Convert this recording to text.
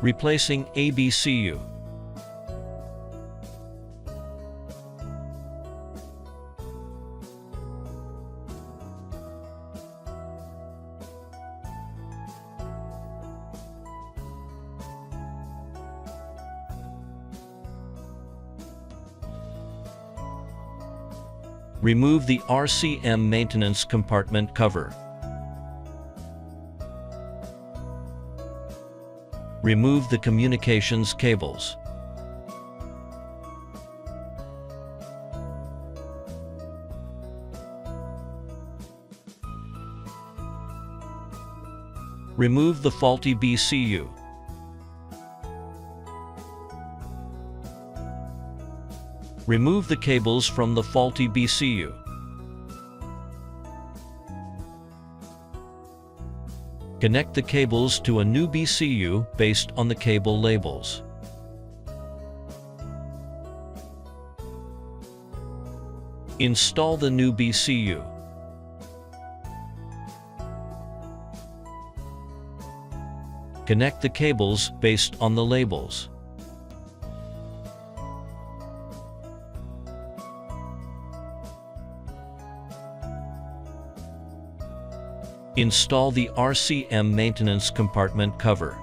Replacing a BCU. Remove the RCM maintenance compartment cover. Remove the communications cables. Remove the faulty BCU. Remove the cables from the faulty BCU. Connect the cables to a new BCU based on the cable labels. Install the new BCU. Connect the cables based on the labels. Install the RCM maintenance compartment cover.